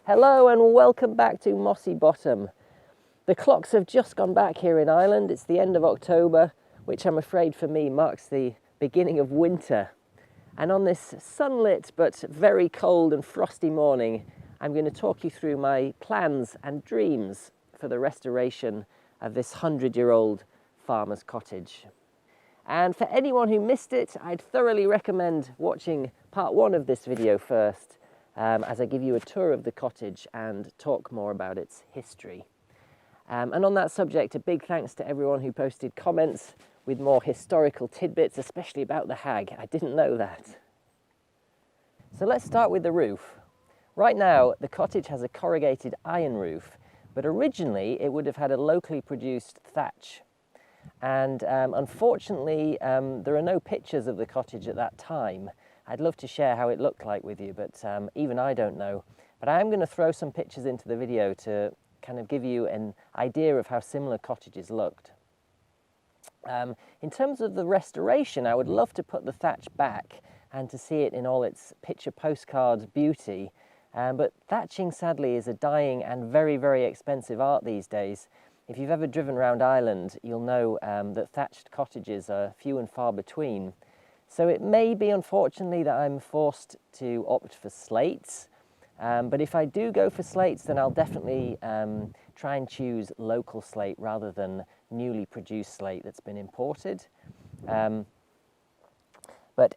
Hello and welcome back to Mossy Bottom. The clocks have just gone back here in Ireland. It's the end of October, which I'm afraid for me marks the beginning of winter. And on this sunlit but very cold and frosty morning, I'm going to talk you through my plans and dreams for the restoration of this 100-year-old farmer's cottage. And for anyone who missed it, I'd thoroughly recommend watching part one of this video first, as I give you a tour of the cottage and talk more about its history. And on that subject, a big thanks to everyone who posted comments with more historical tidbits, especially about the hag. I didn't know that. So let's start with the roof. Right now, the cottage has a corrugated iron roof, but originally it would have had a locally produced thatch. And unfortunately, there are no pictures of the cottage at that time. I'd love to share how it looked like with you, but even I don't know. But I am going to throw some pictures into the video to kind of give you an idea of how similar cottages looked. In terms of the restoration, I would love to put the thatch back and to see it in all its picture postcard beauty. But thatching, sadly, is a dying and very, very expensive art these days. If you've ever driven around Ireland, you'll know that thatched cottages are few and far between. So it may be, unfortunately, that I'm forced to opt for slates. But if I do go for slates, then I'll definitely try and choose local slate rather than newly produced slate that's been imported. But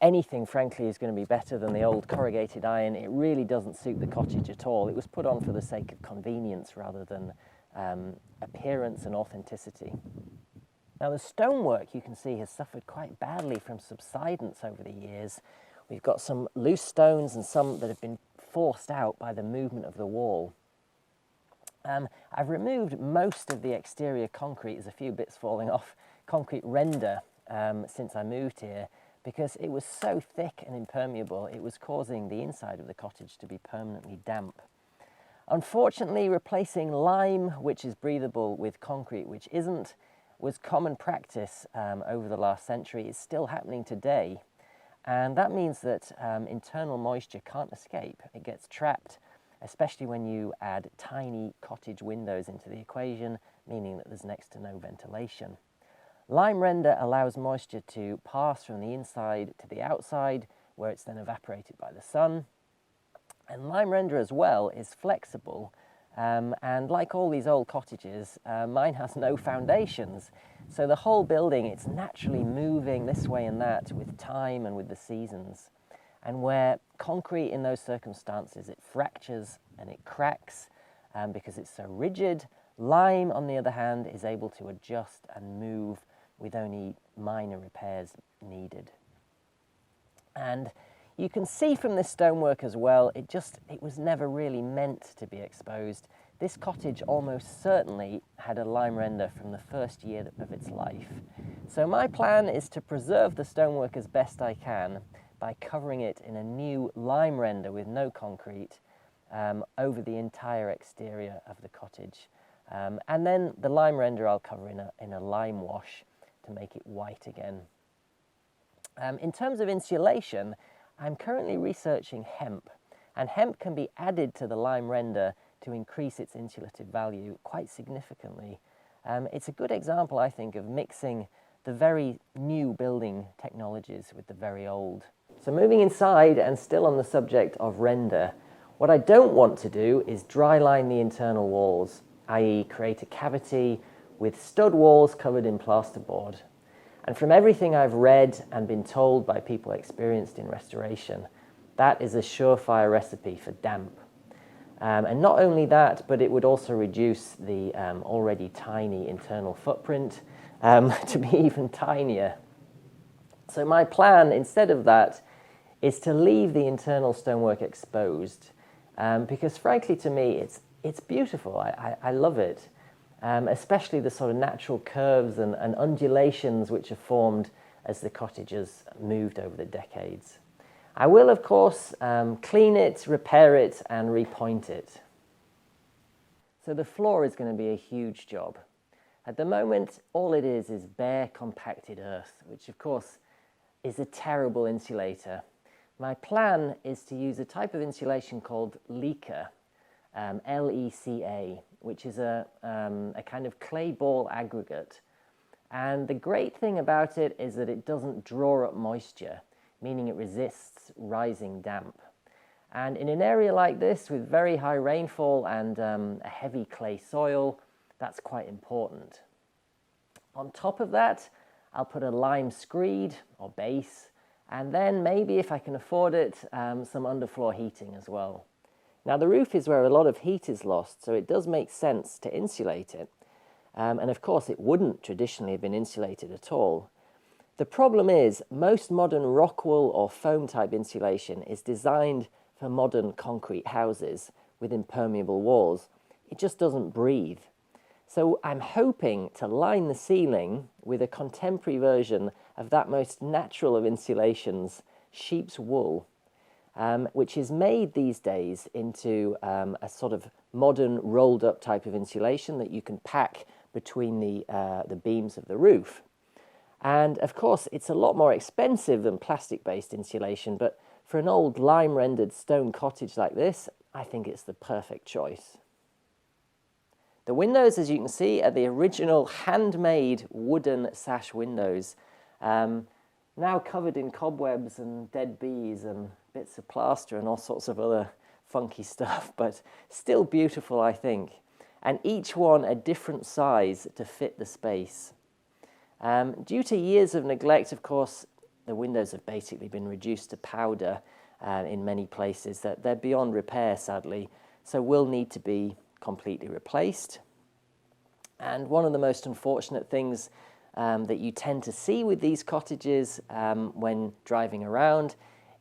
anything, frankly, is going to be better than the old corrugated iron. It really doesn't suit the cottage at all. It was put on for the sake of convenience rather than appearance and authenticity. Now, the stonework, you can see, has suffered quite badly from subsidence over the years. We've got some loose stones and some that have been forced out by the movement of the wall. I've removed most of the exterior concrete, there's a few bits falling off, concrete render since I moved here, because it was so thick and impermeable, it was causing the inside of the cottage to be permanently damp. Unfortunately, replacing lime, which is breathable, with concrete, which isn't, was common practice over the last century. It's still happening today. And that means that internal moisture can't escape. It gets trapped, especially when you add tiny cottage windows into the equation, meaning that there's next to no ventilation. Lime render allows moisture to pass from the inside to the outside, where it's then evaporated by the sun. And lime render as well is flexible, and like all these old cottages, mine has no foundations. So the whole building, it's naturally moving this way and that with time and with the seasons. And where concrete in those circumstances, it fractures and it cracks because it's so rigid, lime, on the other hand, is able to adjust and move with only minor repairs needed. And you can see from this stonework as well, it was never really meant to be exposed. This cottage almost certainly had a lime render from the first year of its life. So my plan is to preserve the stonework as best I can by covering it in a new lime render with no concrete over the entire exterior of the cottage. And then the lime render I'll cover in a lime wash to make it white again. In terms of insulation, I'm currently researching hemp, and hemp can be added to the lime render to increase its insulative value quite significantly. It's a good example, I think, of mixing the very new building technologies with the very old. So moving inside, and still on the subject of render, what I don't want to do is dry line the internal walls, i.e. create a cavity with stud walls covered in plasterboard. And from everything I've read and been told by people experienced in restoration, that is a surefire recipe for damp. And not only that, but it would also reduce the already tiny internal footprint to be even tinier. So my plan, instead of that, is to leave the internal stonework exposed, because frankly to me, it's beautiful. I love it. Especially the sort of natural curves and undulations which are formed as the cottage has moved over the decades. I will, of course, clean it, repair it, and repoint it. So the floor is going to be a huge job. At the moment, all it is bare, compacted earth, which, of course, is a terrible insulator. My plan is to use a type of insulation called leaker, LECA, which is a kind of clay ball aggregate. And the great thing about it is that it doesn't draw up moisture, meaning it resists rising damp. And in an area like this with very high rainfall and a heavy clay soil, that's quite important. On top of that, I'll put a lime screed or base, and then maybe, if I can afford it, some underfloor heating as well. Now, the roof is where a lot of heat is lost, so it does make sense to insulate it. And of course, it wouldn't traditionally have been insulated at all. The problem is, most modern rock wool or foam type insulation is designed for modern concrete houses with impermeable walls. It just doesn't breathe. So I'm hoping to line the ceiling with a contemporary version of that most natural of insulations, sheep's wool, which is made these days into a sort of modern rolled up type of insulation that you can pack between the beams of the roof. And of course, it's a lot more expensive than plastic-based insulation, but for an old lime-rendered stone cottage like this, I think it's the perfect choice. The windows, as you can see, are the original handmade wooden sash windows, now covered in cobwebs and dead bees and bits of plaster and all sorts of other funky stuff, but still beautiful, I think. And each one a different size to fit the space. Due to years of neglect, of course, the windows have basically been reduced to powder in many places. That they're beyond repair, sadly, so will need to be completely replaced. And one of the most unfortunate things that you tend to see with these cottages when driving around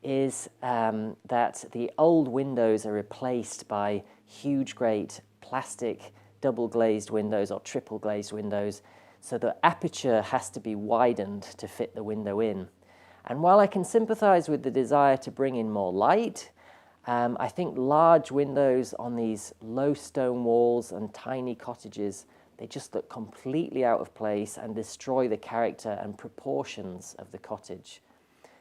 is that the old windows are replaced by huge, great plastic double glazed windows or triple glazed windows, so the aperture has to be widened to fit the window in. And while I can sympathize with the desire to bring in more light, I think large windows on these low stone walls and tiny cottages, they just look completely out of place and destroy the character and proportions of the cottage.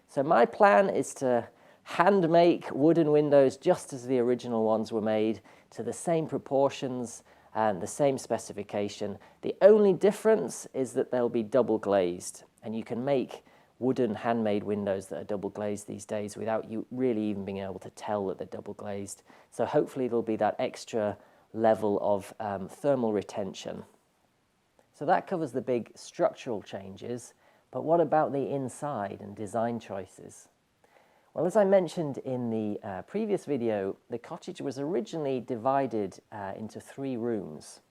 So my plan is to hand make wooden windows just as the original ones were made, to the same proportions and the same specification. The only difference is that they'll be double glazed, and you can make wooden handmade windows that are double glazed these days without you really even being able to tell that they're double glazed. So hopefully there'll be that extra level of thermal retention. So that covers the big structural changes, but what about the inside and design choices? Well, as I mentioned in the previous video, the cottage was originally divided into 3 rooms.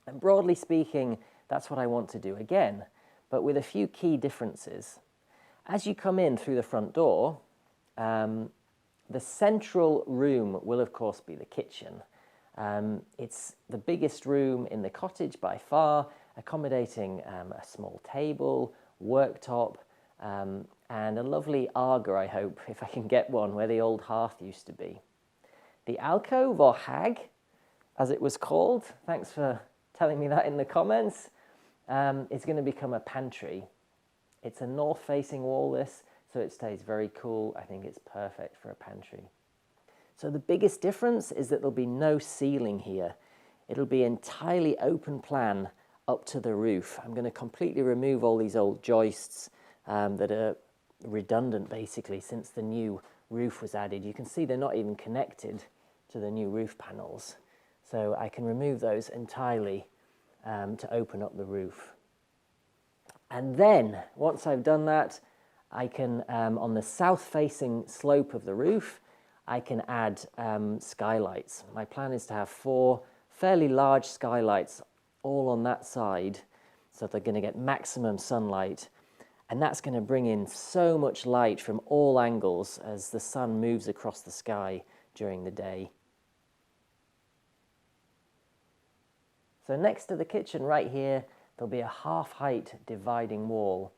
And broadly speaking, that's what I want to do again, but with a few key differences. As you come in through the front door, the central room will of course be the kitchen. It's the biggest room in the cottage by far, accommodating a small table, worktop, and a lovely Aga, I hope, if I can get one, where the old hearth used to be. The alcove, or hag, as it was called, thanks for telling me that in the comments, is going to become a pantry. It's a north-facing wall, this, so it stays very cool. I think it's perfect for a pantry. So the biggest difference is that there'll be no ceiling here. It'll be entirely open plan up to the roof. I'm going to completely remove all these old joists that are redundant basically since the new roof was added. You can see they're not even connected to the new roof panels. So I can remove those entirely to open up the roof. And then once I've done that, I can, on the south-facing slope of the roof, I can add skylights. My plan is to have 4 fairly large skylights all on that side, so they're going to get maximum sunlight. And that's going to bring in so much light from all angles as the sun moves across the sky during the day. So next to the kitchen right here, there'll be a half-height dividing wall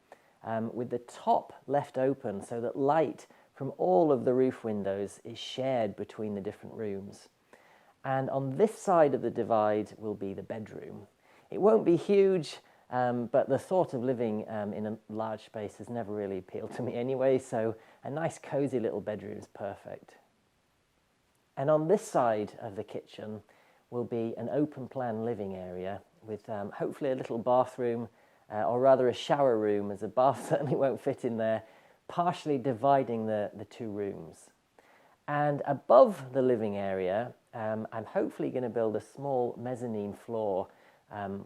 with the top left open so that light from all of the roof windows is shared between the different rooms. And on this side of the divide will be the bedroom. It won't be huge, but the thought of living in a large space has never really appealed to me anyway, so a nice cozy little bedroom is perfect. And on this side of the kitchen will be an open plan living area with hopefully a little bathroom, or rather a shower room, as a bath certainly won't fit in there, partially dividing the two rooms. And above the living area, I'm hopefully going to build a small mezzanine floor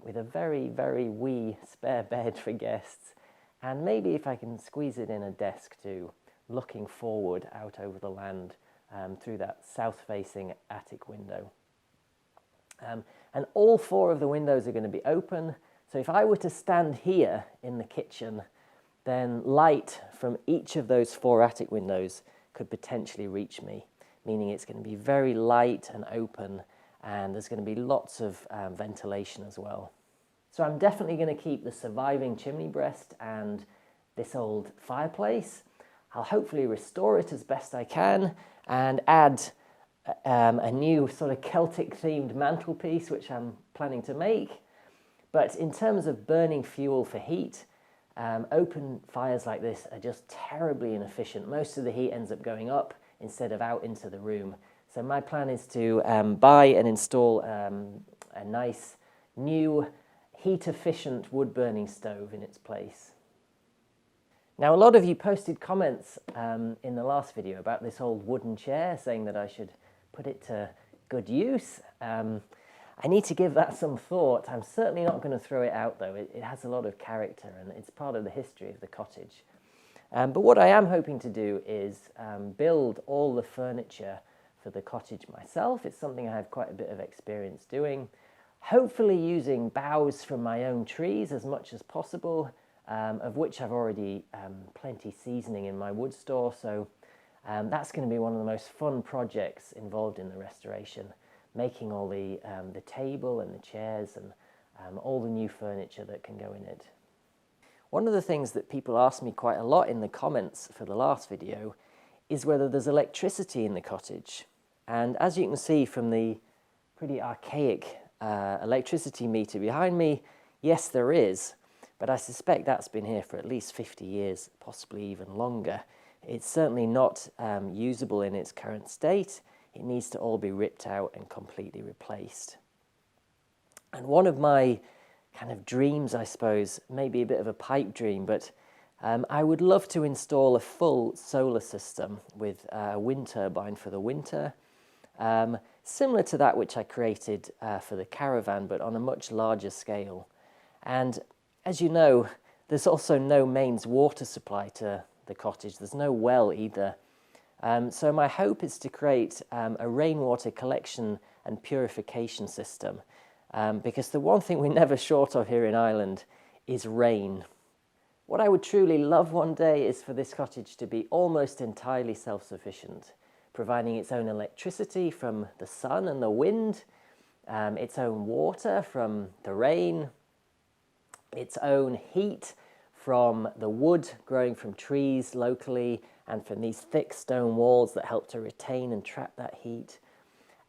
with a very, very wee spare bed for guests. And maybe if I can squeeze it in, a desk too, looking forward out over the land through that south-facing attic window. And all four of the windows are going to be open. So if I were to stand here in the kitchen, then light from each of those four attic windows could potentially reach me, meaning it's going to be very light and open, and there's going to be lots of ventilation as well. So I'm definitely going to keep the surviving chimney breast and this old fireplace. I'll hopefully restore it as best I can and add a new sort of Celtic themed mantelpiece, which I'm planning to make. But in terms of burning fuel for heat, open fires like this are just terribly inefficient. Most of the heat ends up going up instead of out into the room. So my plan is to buy and install a nice new heat-efficient wood-burning stove in its place. Now, a lot of you posted comments in the last video about this old wooden chair, saying that I should put it to good use. I need to give that some thought. I'm certainly not going to throw it out, though. It has a lot of character, and it's part of the history of the cottage. But what I am hoping to do is build all the furniture for the cottage myself. It's something I have quite a bit of experience doing. Hopefully using boughs from my own trees as much as possible, of which I've already plenty seasoning in my wood store. So that's going to be one of the most fun projects involved in the restoration, making all the table and the chairs and all the new furniture that can go in it. One of the things that people ask me quite a lot in the comments for the last video is whether there's electricity in the cottage. And as you can see from the pretty archaic electricity meter behind me, yes, there is, but I suspect that's been here for at least 50 years, possibly even longer. It's certainly not usable in its current state. It needs to all be ripped out and completely replaced. And one of my kind of dreams, I suppose, maybe a bit of a pipe dream, but I would love to install a full solar system with a wind turbine for the winter, similar to that which I created for the caravan, but on a much larger scale. And as you know, there's also no mains water supply to the cottage. There's no well either. So my hope is to create a rainwater collection and purification system, because the one thing we're never short of here in Ireland is rain. What I would truly love one day is for this cottage to be almost entirely self-sufficient, providing its own electricity from the sun and the wind, its own water from the rain, its own heat from the wood growing from trees locally and from these thick stone walls that help to retain and trap that heat,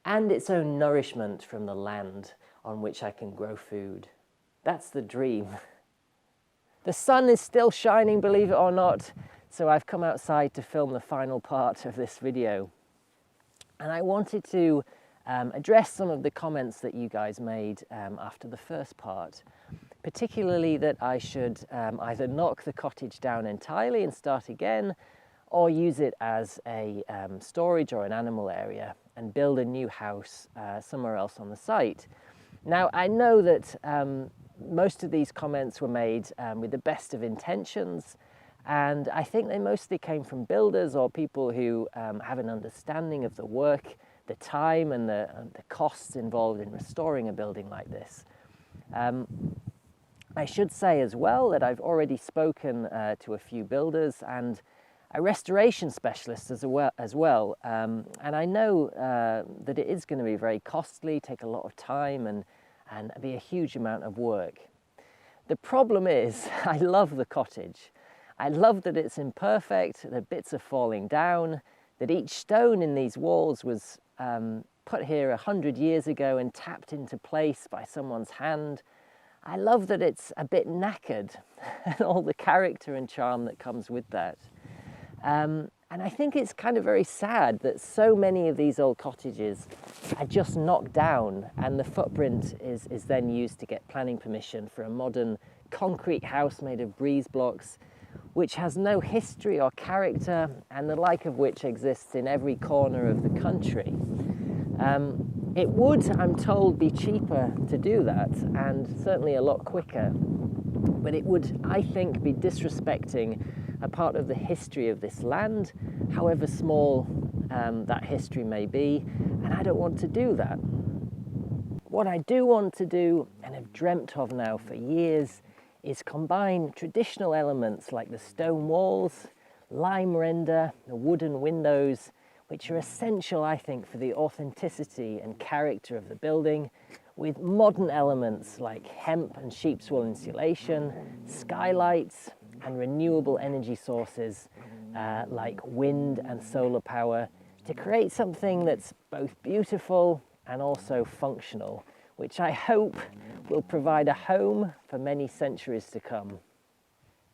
and its own nourishment from the land on which I can grow food. That's the dream. The sun is still shining, believe it or not, so I've come outside to film the final part of this video. And I wanted to address some of the comments that you guys made after the first part, particularly that I should either knock the cottage down entirely and start again, or use it as a storage or an animal area and build a new house somewhere else on the site. Now, I know that most of these comments were made with the best of intentions, and I think they mostly came from builders or people who have an understanding of the work, the time and the costs involved in restoring a building like this. I should say as well that I've already spoken to a few builders and a restoration specialist as well, and I know that it is going to be very costly, take a lot of time and be a huge amount of work. The problem is, I love the cottage. I love that it's imperfect, that bits are falling down, that each stone in these walls was put here 100 years ago and tapped into place by someone's hand. I love that it's a bit knackered and all the character and charm that comes with that. And And I think it's kind of very sad that so many of these old cottages are just knocked down, and the footprint is then used to get planning permission for a modern concrete house made of breeze blocks, which has no history or character, and the like of which exists in every corner of the country. It would, I'm told, be cheaper to do that, and certainly a lot quicker, but it would, I think, be disrespecting a part of the history of this land, however small that history may be, and I don't want to do that. What I do want to do, and have dreamt of now for years, is combine traditional elements like the stone walls, lime render, the wooden windows, which are essential, I think, for the authenticity and character of the building, with modern elements like hemp and sheep's wool insulation, skylights, and renewable energy sources like wind and solar power, to create something that's both beautiful and also functional, which I hope will provide a home for many centuries to come.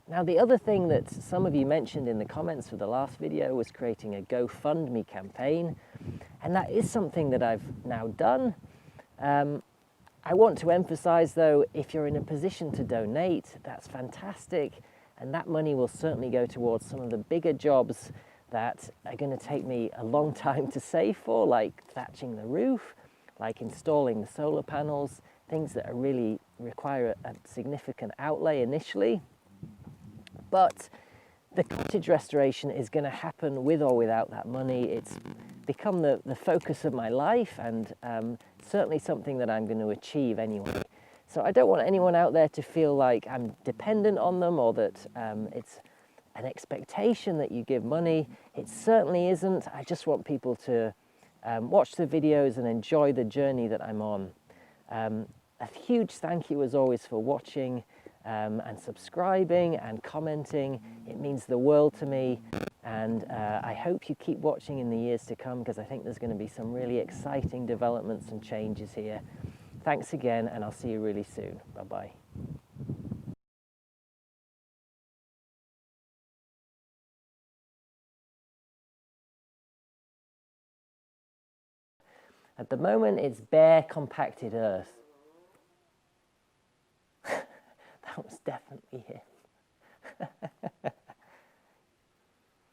Now, the other thing that some of you mentioned in the comments for the last video was creating a GoFundMe campaign, and that is something that I've now done. I want to emphasize, though, if you're in a position to donate, that's fantastic, and that money will certainly go towards some of the bigger jobs that are going to take me a long time to save for, like thatching the roof, like installing the solar panels, things that are really require a significant outlay initially. But the cottage restoration is going to happen with or without that money. It's become the focus of my life, and certainly something that I'm going to achieve anyway. So I don't want anyone out there to feel like I'm dependent on them, or that it's an expectation that you give money. It certainly isn't. I just want people to watch the videos and enjoy the journey that I'm on. A huge thank you as always for watching and subscribing and commenting. It means the world to me, and I hope you keep watching in the years to come, because I think there's going to be some really exciting developments and changes here. Thanks again, and I'll see you really soon. Bye-bye. At the moment, it's bare, compacted earth. That was definitely him.